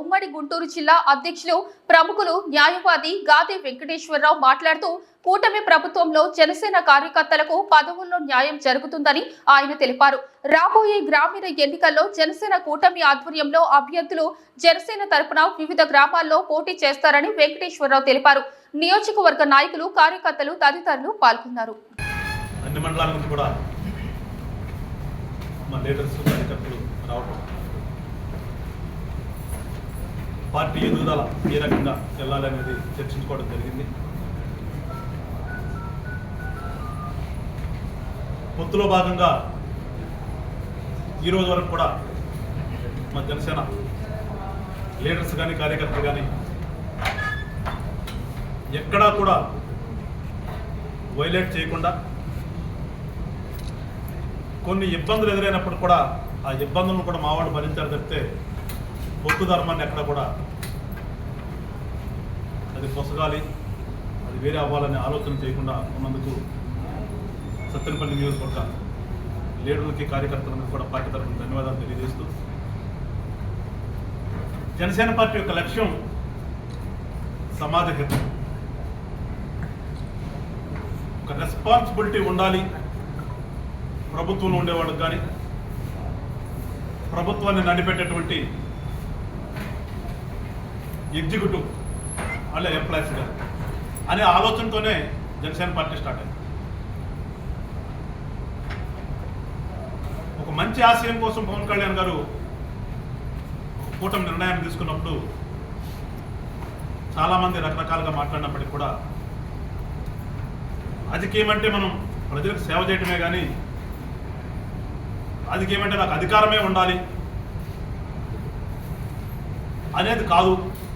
ఉమ్మడి గుంటూరు జిల్లా అధ్యక్షులు ప్రముఖులు న్యాయవాది గాది వెంకటేశ్వరరావు మాట్లాడుతూ కూటమి ప్రభుత్వంలో జనసేన కార్యకర్తలకు పదవుల్లో న్యాయం జరుగుతుందని ఆయన తెలిపారు. రాబోయే గ్రామీణ ఎన్నికల్లో జనసేన కూటమి ఆధ్వర్యంలో అభ్యర్థులు జనసేన తరపున వివిధ గ్రామాల్లో పోటీ చేస్తారని వెంకటేశ్వరరావు తెలిపారు. నియోజకవర్గ నాయకులు, కార్యకర్తలు తదితరులు పాల్గొన్నారు. అన్ని మండలాల నుంచి కూడా మా లీడర్స్, కార్యకర్తలు రావడం, పార్టీ ఎదుగుదల ఏ రకంగా వెళ్ళాలనేది చర్చించుకోవడం జరిగింది. పొత్తులో భాగంగా ఈరోజు వరకు కూడా మా జనసేన లీడర్స్ కానీ, కార్యకర్తలు కానీ ఎక్కడా కూడా వైలేట్ చేయకుండా, కొన్ని ఇబ్బందులు ఎదురైనప్పుడు కూడా ఆ ఇబ్బందులను కూడా మా వాళ్ళు భరించారు తప్పితే పొత్తు ధర్మాన్ని ఎక్కడ కూడా అది పొసగాలి, అది వేరే అవ్వాలనే ఆలోచన చేయకుండా ఉన్నందుకు సత్తెనపల్లి నియోజకవర్గ లీడర్లకి, కార్యకర్తలకు కూడా పార్టీ తరఫున ధన్యవాదాలు తెలియజేస్తూ, జనసేన పార్టీ యొక్క లక్ష్యం సమాజ హితం. ఒక రెస్పాన్సిబిలిటీ ఉండాలి ప్రభుత్వంలో ఉండేవాళ్ళకి కానీ, ప్రభుత్వాన్ని నడిపేటటువంటి ఎగ్జిక్యూటివ్ అలా ఎంప్లాయీస్ గారు అనే ఆలోచనతోనే జనసేన పార్టీ స్టార్ట్ అయింది. ఒక మంచి ఆశయం కోసం పవన్ కళ్యాణ్ గారు కూటమి నిర్ణయాన్ని తీసుకున్నప్పుడు చాలామంది రకరకాలుగా మాట్లాడినప్పటికీ కూడా రాజకీయమంటే మనం ప్రజలకు సేవ చేయటమే కానీ, రాజకీయమంటే నాకు అధికారమే ఉండాలి అనేది కాదు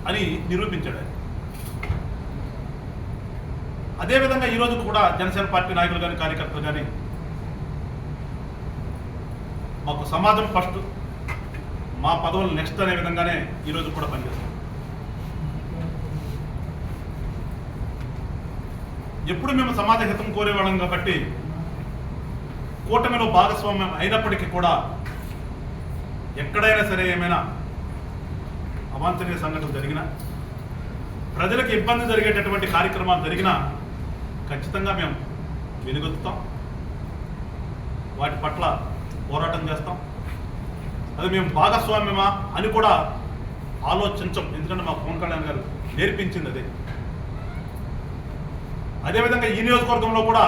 అని నిరూపించాడు. అదేవిధంగా ఈరోజు కూడా జనసేన పార్టీ నాయకులు కానీ, కార్యకర్తలు కానీ మాకు సమాజం ఫస్ట్, మా పదవులు నెక్స్ట్ అనే విధంగానే ఈరోజు కూడా పనిచేస్తాం. ఎప్పుడు మేము సమాజ హితం కోరేవాళ్ళం కాబట్టి కూటమిలో భాగస్వామ్యం అయినప్పటికీ కూడా ఎక్కడైనా సరే ఏమైనా అవాంఛనీయ సంఘటనలు జరిగినా, ప్రజలకు ఇబ్బంది జరిగేటటువంటి కార్యక్రమాలు జరిగినా ఖచ్చితంగా మేము వెలుగొత్తుతాం, వాటి పట్ల పోరాటం చేస్తాం. అది మేము భాగస్వామ్యమా అని కూడా ఆలోచించం, ఎందుకంటే మా పవన్ కళ్యాణ్ గారు నేర్పించింది అదే. అదేవిధంగా ఈ నియోజకవర్గంలో కూడా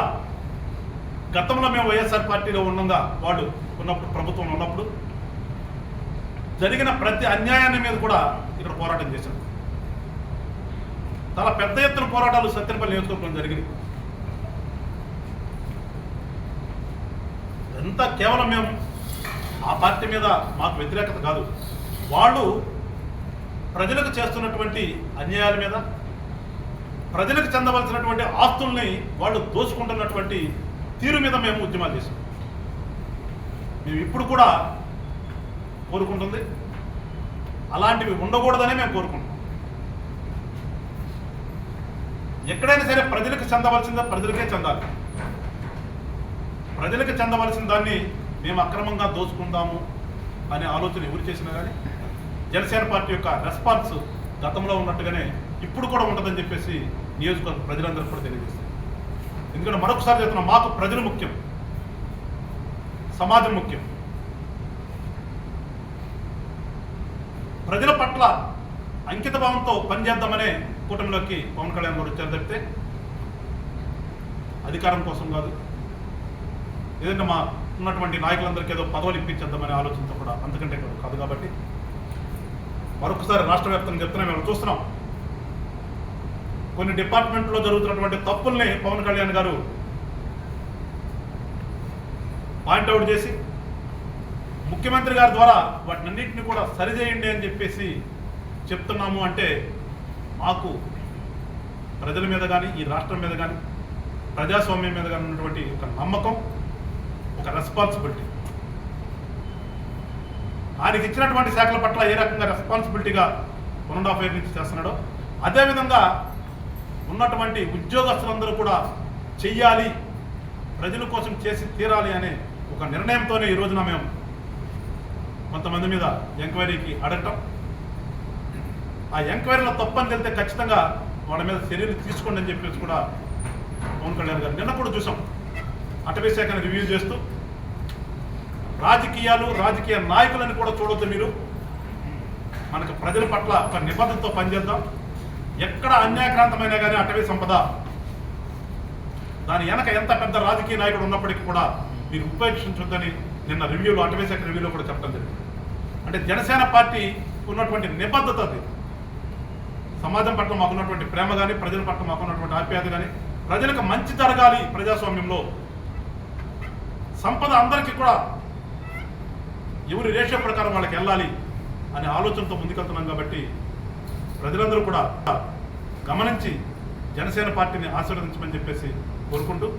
గతంలో మేము వైఎస్ఆర్ పార్టీలో ఉండగా వాళ్ళు ఉన్నప్పుడు, ప్రభుత్వంలో ఉన్నప్పుడు జరిగిన ప్రతి అన్యాయాన్ని మీద కూడా ఇక్కడ పోరాటం చేశాం. చాలా పెద్ద ఎత్తున పోరాటాలు సత్తెనపల్లి నియోజకవర్గం జరిగింది. ఎంత కేవలం మేము ఆ పార్టీ మీద మాకు వ్యతిరేకత కాదు, వాళ్ళు ప్రజలకు చేస్తున్నటువంటి అన్యాయాల మీద, ప్రజలకు చెందవలసినటువంటి ఆస్తుల్ని వాళ్ళు దోచుకుంటున్నటువంటి తీరు మీద మేము ఉద్యమాలు చేసాం. మేము ఇప్పుడు కూడా కోరుకుంటుంది అలాంటివి ఉండకూడదనే మేము కోరుకుంటాం. ఎక్కడైనా సరే ప్రజలకు చెందవలసిందో ప్రజలకే చెందాలి. ప్రజలకు చెందవలసిన దాన్ని మేము అక్రమంగా దోచుకుందాము అనే ఆలోచన ఎవరు చేసినా కానీ జనసేన పార్టీ యొక్క రెస్పాన్స్ గతంలో ఉన్నట్టుగానే ఇప్పుడు కూడా ఉంటుందని చెప్పేసి నియోజకవర్గ ప్రజలందరూ కూడా తెలియజేస్తారు. ఎందుకంటే మరొకసారి చెప్తున్నా, మాకు ప్రజలు ముఖ్యం, సమాజం ముఖ్యం. ప్రజల పట్ల అంకిత భావంతో పనిచేద్దామనే కూటమిలోకి పవన్ కళ్యాణ్ గారు వచ్చారు తప్పితే అధికారం కోసం కాదు, ఏదైనా మా ఉన్నటువంటి నాయకులందరికీ ఏదో పదవులు ఇప్పించేద్దామనే ఆలోచనతో కూడా అంతకంటే కాదు. కాబట్టి మరొకసారి రాష్ట్ర వ్యాప్తంగా చెప్తున్నా, మేము చూస్తున్నాం కొన్ని డిపార్ట్మెంట్లో జరుగుతున్నటువంటి తప్పుల్ని పవన్ కళ్యాణ్ గారు పాయింట్అవుట్ చేసి ముఖ్యమంత్రి గారి ద్వారా వాటినన్నింటినీ కూడా సరిచేయండి అని చెప్పేసి చెప్తున్నాము. అంటే మాకు ప్రజల మీద కానీ, ఈ రాష్ట్రం మీద కానీ, ప్రజాస్వామ్యం మీద కానీ ఉన్నటువంటి ఒక నమ్మకం, ఒక రెస్పాన్సిబిలిటీ. ఆయనకి ఇచ్చినటువంటి శాఖల పట్ల ఏ రకంగా రెస్పాన్సిబిలిటీగా 1.5 years నుంచి చేస్తున్నాడో అదేవిధంగా ఉన్నటువంటి ఉద్యోగస్తులందరూ కూడా చెయ్యాలి, ప్రజల కోసం చేసి తీరాలి అనే ఒక నిర్ణయంతోనే ఈ రోజున మేము కొంతమంది మీద ఎంక్వైరీకి అడగటం, ఆ ఎంక్వైరీలో తప్పని తెలితే ఖచ్చితంగా వాళ్ళ మీద చర్యలు తీసుకోండి అని చెప్పేసి కూడా పవన్ కళ్యాణ్ గారు నిన్న కూడా చూసాం. అటవీ శాఖను రివ్యూ చేస్తూ రాజకీయాలు రాజకీయ నాయకులను కూడా చూడొద్దు మీరు, మనకు ప్రజల పట్ల ఒక నిబద్ధతతో పనిచేద్దాం. ఎక్కడ అన్యాయక్రాంతమైనా కానీ అటవీ సంపద దాని వెనక ఎంత పెద్ద రాజకీయ నాయకుడు ఉన్నప్పటికీ కూడా మీరు ఉపేక్షించొద్దని నిన్న రివ్యూలో అటవీ శాఖ రివ్యూలో కూడా చెప్పడం జరిగింది. అంటే జనసేన పార్టీ ఉన్నటువంటి నిబద్ధత అది. సమాజం పట్ల మాకున్నటువంటి ప్రేమ కానీ, ప్రజల పట్ల మాకున్నటువంటి ఆప్యాయత కానీ, ప్రజలకు మంచి జరగాలి, ప్రజాస్వామ్యంలో సంపద అందరికీ కూడా ఎవరి రేషియో ప్రకారం వాళ్ళకి వెళ్ళాలి అనే ఆలోచనతో ముందుకెళ్తున్నాం. కాబట్టి ప్రజలందరూ కూడా గమనించి జనసేన పార్టీని ఆశీర్వదించమని చెప్పేసి కోరుకుంటూ